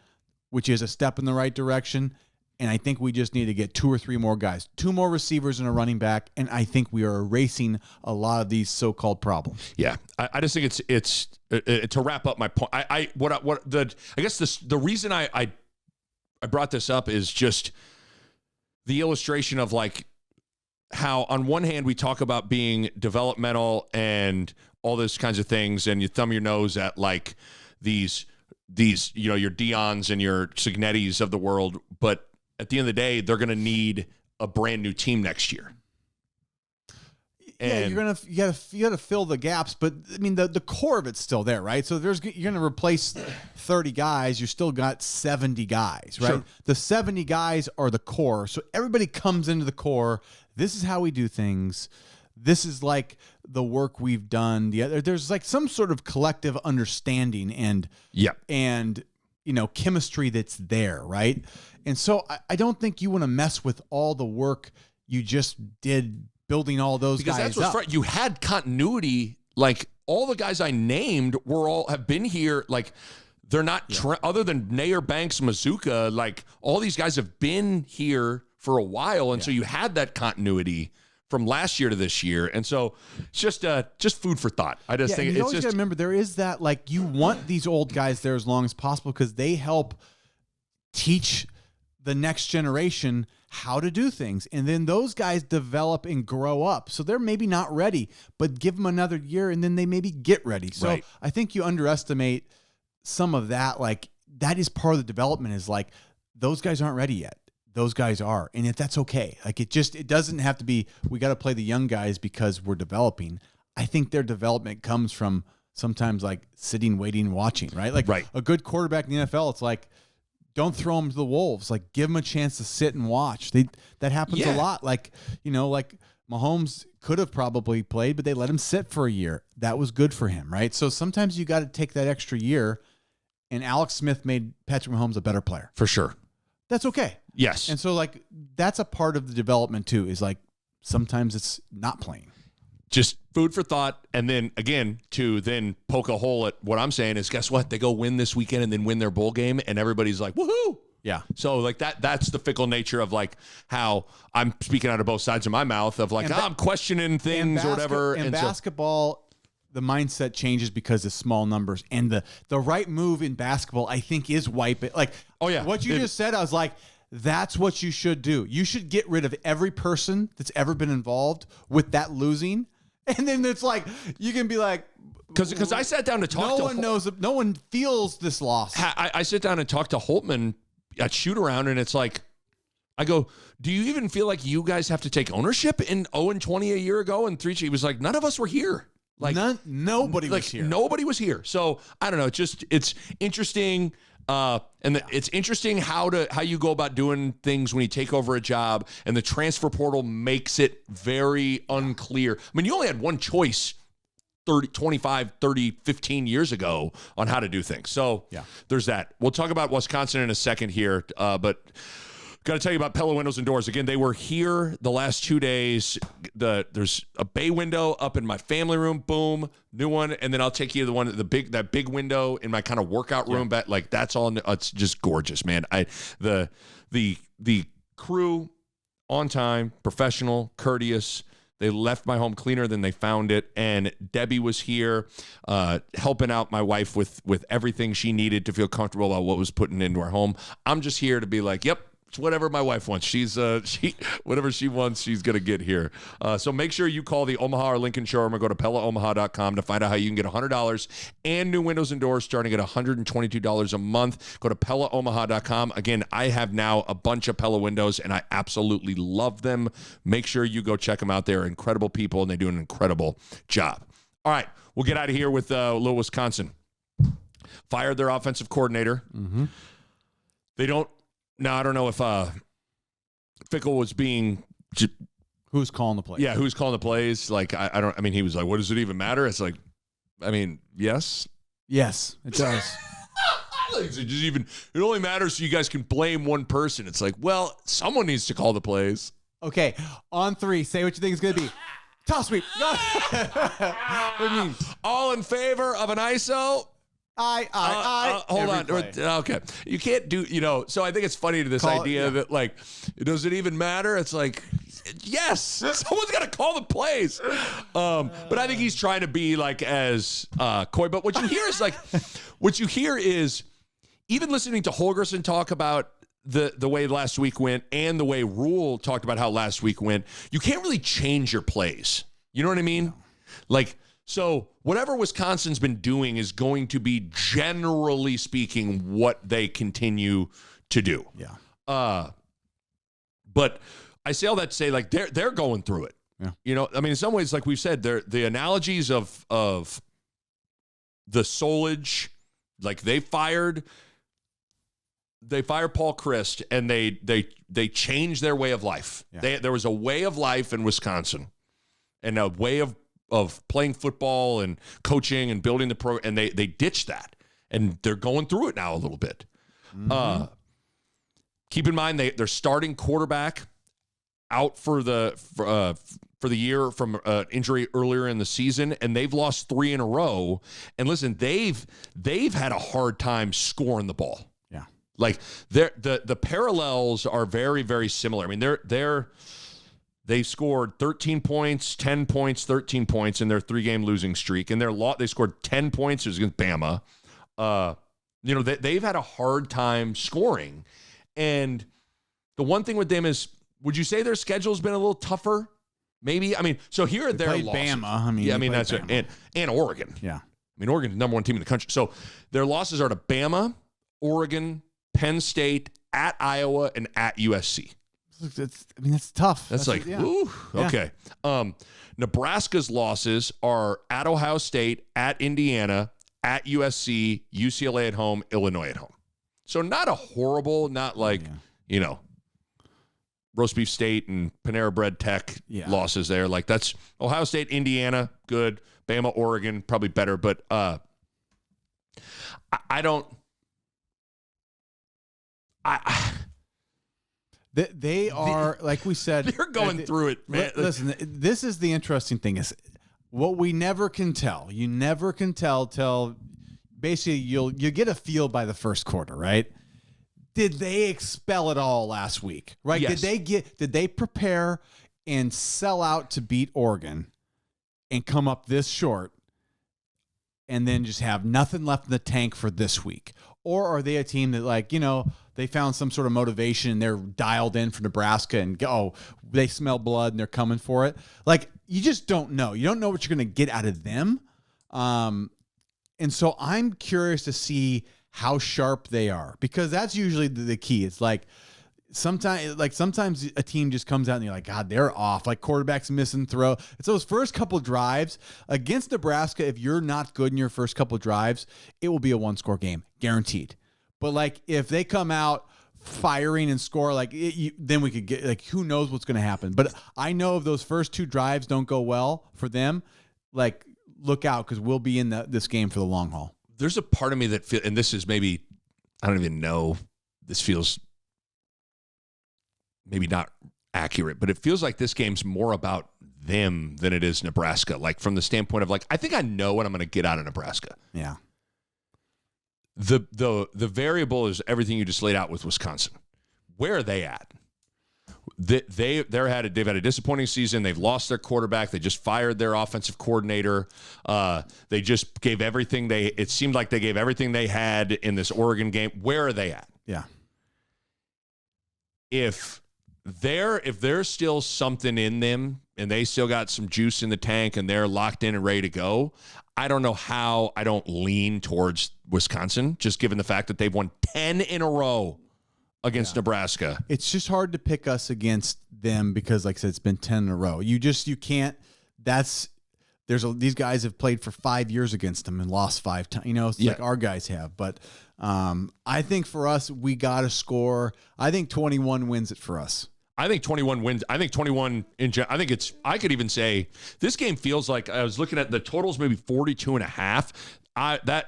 which is a step in the right direction, and I think we just need to get 2 or 3 more guys, 2 more receivers and a running back, and I think we are erasing a lot of these so-called problems. Yeah, I just think it's to wrap up my point. I guess the reason I brought this up is just the illustration of like how on one hand we talk about being developmental and all those kinds of things, and you thumb your nose at like these your Deions and your Signettis of the world, but at the end of the day, they're going to need a brand new team next year. And you gotta fill the gaps, but I mean the core of it's still there, right? So you're gonna replace 30 guys, you still got 70 guys, right? Sure. The 70 guys are the core, so everybody comes into the core. This is how we do things. This is like the work we've done. There's like some sort of collective understanding and chemistry that's there, right? And so I don't think you want to mess with all the work you just did building all those guys up. Because that's what's right. You had continuity. Like all the guys I named have been here. Like they're not other than Nair, Banks, Mazuka. Like all these guys have been here for a while, and so you had that continuity from last year to this year. And so it's just food for thought. I just think you always got to remember there is that, like, you want these old guys there as long as possible because they help teach the next generation how to do things. And then those guys develop and grow up. So they're maybe not ready, but give them another year and then they maybe get ready. So I think you underestimate some of that. Like that is part of the development is like, those guys aren't ready yet. Those guys are. And if that's okay, like it doesn't have to be, we got to play the young guys because we're developing. I think their development comes from sometimes like sitting, waiting, watching, right? Like a good quarterback in the NFL, it's like, don't throw them to the wolves. Like give them a chance to sit and watch. That happens a lot. Like, like Mahomes could have probably played, but they let him sit for a year. That was good for him, right? So sometimes you got to take that extra year, and Alex Smith made Patrick Mahomes a better player. For sure. That's okay. Yes. And so like that's a part of the development too, is like sometimes it's not playing. Just food for thought. And then again, to then poke a hole at what I'm saying is, guess what? They go win this weekend and then win their bowl game and everybody's like, woohoo. Yeah. So like that's the fickle nature of like how I'm speaking out of both sides of my mouth of like, I'm questioning things or whatever. And basketball, the mindset changes because of small numbers. And the right move in basketball, I think, is wipe it. Like, what you just said, I was like, that's what you should do. You should get rid of every person that's ever been involved with that losing. And then it's like, you can be like, because I sat down to talk no one feels this loss. I sit down and talk to Holtman at shoot around, and it's like, I go, do you even feel like you guys have to take ownership in 0-20 a year ago and 3? He was like, none of us were here. Like nobody was here. Nobody was here. So I don't know. It's interesting. It's interesting how you go about doing things when you take over a job, and the transfer portal makes it very unclear. I mean, you only had one choice 25, 30, 15 years ago on how to do things. So there's that. We'll talk about Wisconsin in a second here, but got to tell you about Pella Windows and Doors. Again, they were here the last 2 days. There's a bay window up in my family room. Boom, new one. And then I'll take you to that big window in my kind of workout room. But like that's all. It's just gorgeous, man. The crew on time, professional, courteous. They left my home cleaner than they found it. And Debbie was here helping out my wife with everything she needed to feel comfortable about what was putting into our home. I'm just here to be like, yep, it's whatever my wife wants. Whatever she wants, she's going to get here. So make sure you call the Omaha or Lincoln showroom or go to PellaOmaha.com to find out how you can get $100 and new windows and doors starting at $122 a month. Go to PellaOmaha.com. Again, I have now a bunch of Pella windows, and I absolutely love them. Make sure you go check them out. They're incredible people, and they do an incredible job. All right, we'll get out of here with little Wisconsin. Fired their offensive coordinator. Mm-hmm. They don't. Now, I don't know if Fickle was being... Who's calling the plays? Yeah, who's calling the plays? Like, I mean, he was like, what does it even matter? It's like, I mean, yes. Yes, it does. It only matters so you guys can blame one person. It's like, well, someone needs to call the plays. Okay, on 3, say what you think it's going to be. Toss sweep. What do you mean? All in favor of an ISO? Hold on. Okay. You can't do, so I think it's funny to this idea that, like, does it even matter? It's like, yes, someone's got to call the plays. But I think he's trying to be, like, as coy. But what you hear is, even listening to Holgorsen talk about the way last week went and the way Ruud talked about how last week went, you can't really change your plays. You know what I mean? No. Like, so whatever Wisconsin's been doing is going to be, generally speaking, what they continue to do. Yeah. But I say all that to say, like, they're going through it. Yeah. I mean, in some ways, like we've said, the analogies of the Solage, like they fired Paul Christ, and they changed their way of life. Yeah. There was a way of life in Wisconsin, and a way of playing football and coaching and building the program, and they ditched that, and they're going through it now a little bit. Mm-hmm. Keep in mind their starting quarterback out for the year from injury earlier in the season, and they've lost 3 in a row. And listen, they've had a hard time scoring the ball. Yeah, like the parallels are very, very similar. I mean, they scored 13 points, 10 points, 13 points in their 3-game losing streak. And they scored 10 points. It was against Bama. They've had a hard time scoring. And the one thing with them is, would you say their schedule's been a little tougher? Maybe. I mean, so here are their losses. Bama. That's it. And Oregon. Yeah. I mean, Oregon's the #1 team in the country. So their losses are to Bama, Oregon, Penn State, at Iowa, and at USC. That's tough. That's like, ooh, okay. Nebraska's losses are at Ohio State, at Indiana, at USC, UCLA at home, Illinois at home. So not a horrible, not like, Roast Beef State and Panera Bread Tech losses there. Like, that's Ohio State, Indiana, good. Bama, Oregon, probably better. But I don't. They are, like we said, they're going through it, man. Listen, this is the interesting thing, is what we never can tell. You never can tell till basically you get a feel by the first quarter, right? Did they expel it all last week? Right? Yes. Did they prepare and sell out to beat Oregon and come up this short and then just have nothing left in the tank for this week? Or are they a team that, like, they found some sort of motivation and they're dialed in for Nebraska and they smell blood and they're coming for it? Like, you just don't know. You don't know what you're going to get out of them. And so I'm curious to see how sharp they are, because that's usually the key. It's like sometimes a team just comes out and you're like, God, they're off. Like, quarterback's missing throw. It's those first couple drives against Nebraska. If you're not good in your first couple drives, it will be a 1-score game, guaranteed. But like, if they come out firing and score, like then we could get, like, who knows what's going to happen. But I know if those first 2 drives don't go well for them, like, look out, because we'll be in this game for the long haul. There's a part of me that feels, and this is maybe, I don't even know, this feels maybe not accurate, but it feels like this game's more about them than it is Nebraska. Like, from the standpoint of, like, I think I know what I'm going to get out of Nebraska. Yeah. The variable is everything you just laid out with Wisconsin. Where are they at? they've had a disappointing season. They've lost their quarterback. They just fired their offensive coordinator. They just gave everything it seemed like they gave everything they had in this Oregon game. Where are they at? Yeah. If there's still something in them and they still got some juice in the tank and they're locked in and ready to go, I don't know how I don't lean towards Wisconsin, just given the fact that they've won 10 in a row against Nebraska. It's just hard to pick us against them because, like I said, it's been 10 in a row. You can't. These guys have played for 5 years against them and lost 5 times. It's like our guys have. But I think for us, we got to score. I think 21 wins it for us. I think 21 wins. I think 21 I could even say this game feels like, I was looking at the totals, maybe 42.5.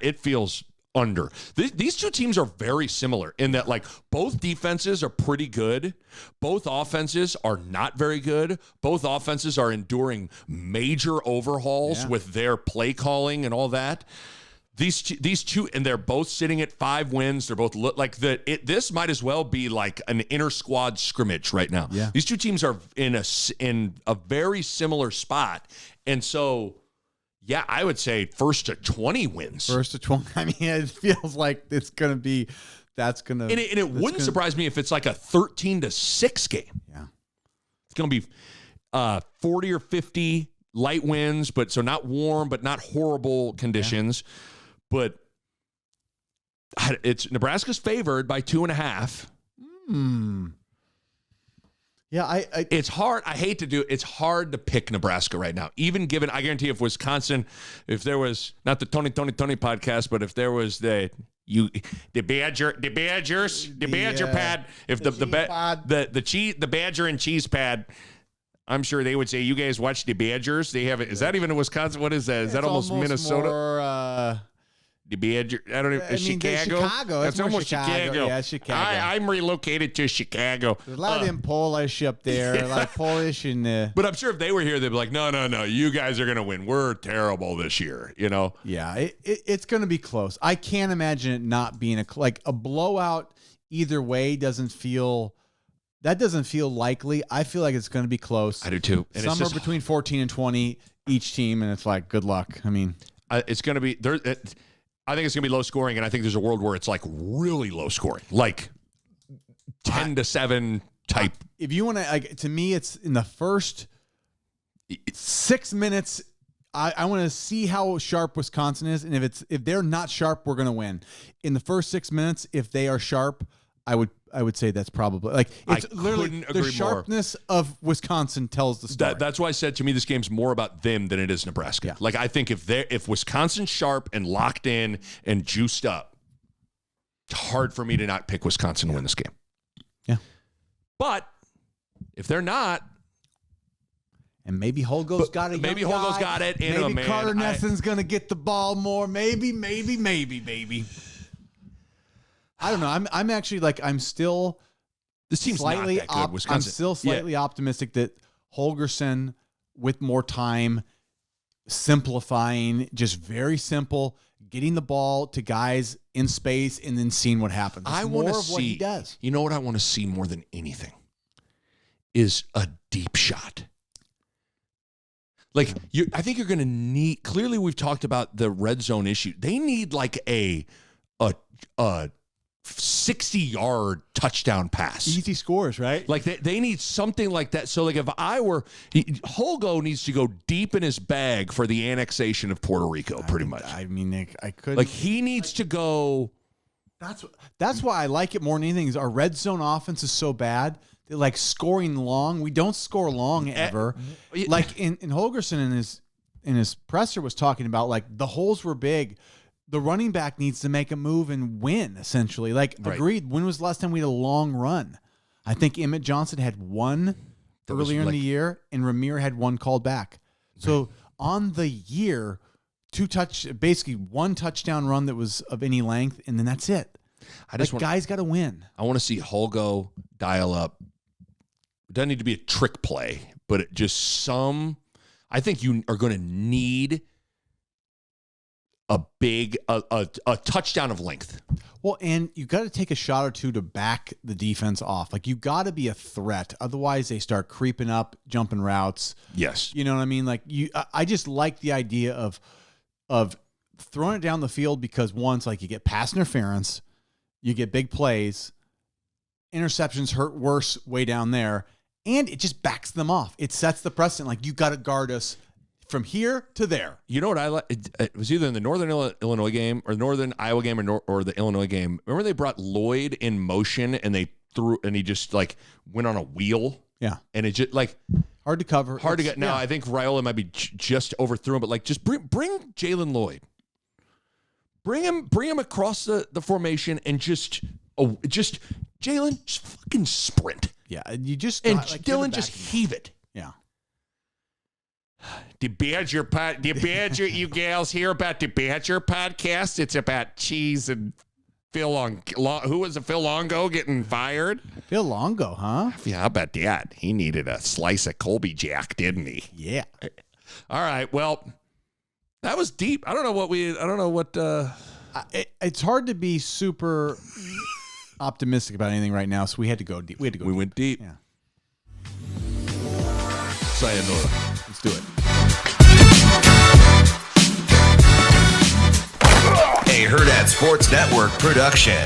It feels under. These two teams are very similar in that, like, both defenses are pretty good. Both offenses are not very good. Both offenses are enduring major overhauls with their play calling and all that. These two, and they're both sitting at 5 wins. They're both this might as well be like an inter squad scrimmage right now. Yeah. These two teams are in a very similar spot, and so. Yeah, I would say first to 20 wins. First to 20. I mean, it feels like it's going to be, that's going to. And it wouldn't surprise me if it's like a 13-6 game. Yeah. It's going to be 40 or 50 light winds, but so not warm, but not horrible conditions. Yeah. But Nebraska's favored by 2.5. Yeah, it's hard. It's hard to pick Nebraska right now. Even given, I guarantee if Wisconsin, if there was not the Tony podcast, but if there was the Badger pad, if the Badger and cheese pad, I'm sure they would say, you guys watch the Badgers. They have it. Is that even in Wisconsin? What is that? Is that almost Minnesota? More, the Badger, I don't know. Chicago? That's almost Chicago. Yeah, Chicago. I'm relocated to Chicago. There's a lot of them Polish up there, a lot of Polish and. But I'm sure if they were here, they'd be like, no, you guys are going to win. We're terrible this year, Yeah, it's going to be close. I can't imagine it not being a blowout either way. Doesn't feel likely. I feel like it's going to be close. I do too. And somewhere between 14 and 20 each team, and it's like, good luck. I mean, it's going to be there. I think it's going to be low scoring, and I think there's a world where it's like really low scoring, like 10-7 type. If you want to me, it's in the first 6 minutes. I want to see how sharp Wisconsin is, and if they're not sharp, we're going to win. In the first 6 minutes, if they are sharp, I would say that's probably it's literally the sharpness of Wisconsin tells the story. That's why I said to me this game's more about them than it is Nebraska. Yeah. Like I think if Wisconsin's sharp and locked in and juiced up, it's hard for me to not pick Wisconsin to win this game. Yeah. But if they're not, and maybe Holgo's got it. Maybe Holgo's got it. Maybe Carter Nesson's going to get the ball more. Maybe. I don't know. I'm actually I'm still this team's slightly not that good. Wisconsin. I'm still slightly optimistic that Holgorsen, with more time, simplifying, just very simple, getting the ball to guys in space and then seeing what happens. I want to see what he does. You know what I want to see more than anything is a deep shot. I think you're going to need. Clearly, we've talked about the red zone issue. They need like a 60-yard touchdown pass. Easy scores, right? Like they need something like that. So if I were, Holgo needs to go deep in his bag for the annexation of Puerto Rico, pretty much. I mean, I could. He needs to go. That's why I like it more than anything. Is our red zone offense is so bad. They're scoring long. We don't score long ever. In Holgorsen in his presser was talking about the holes were big. The running back needs to make a move and win, essentially. Agreed. When was the last time we had a long run? I think Emmett Johnson had one earlier in the year, and Ramir had one called back. So on the year, basically one touchdown run that was of any length, and then that's it. Guys got to win. I want to see Holgo dial up. It doesn't need to be a trick play, but I think you are going to need a touchdown of length. Well, and you got to take a shot or two to back the defense off. Like, you got to be a threat. Otherwise, they start creeping up, jumping routes. Yes. You know what I mean? Like, I just like the idea of throwing it down the field because once, like, you get pass interference, you get big plays, interceptions hurt worse way down there, and it just backs them off. It sets the precedent. Like, you got to guard us from here to there. You know what I like? It was either in the Northern Illinois game or Northern Iowa game or the Illinois game. Remember they brought Lloyd in motion and he just like went on a wheel. Yeah. And it just like hard to cover. Hard to get. Now I think Raiola might be just overthrew him, but like just bring Jalen Lloyd. Bring him across the formation and just Jalen, just fucking sprint. Yeah. You just and Dylan just heave it. Yeah. The Badger you gals hear about the Badger podcast? It's about cheese and Phil who was it? Phil Longo getting fired? Phil Longo, huh? Yeah, how about that? He needed a slice of Colby Jack, didn't he? Yeah. All right. Well, that was deep. I don't know what. It's hard to be super optimistic about anything right now, so we had to go deep. We went deep. Yeah. Sayonara. Let's do it. A Hurrdat Sports Network production.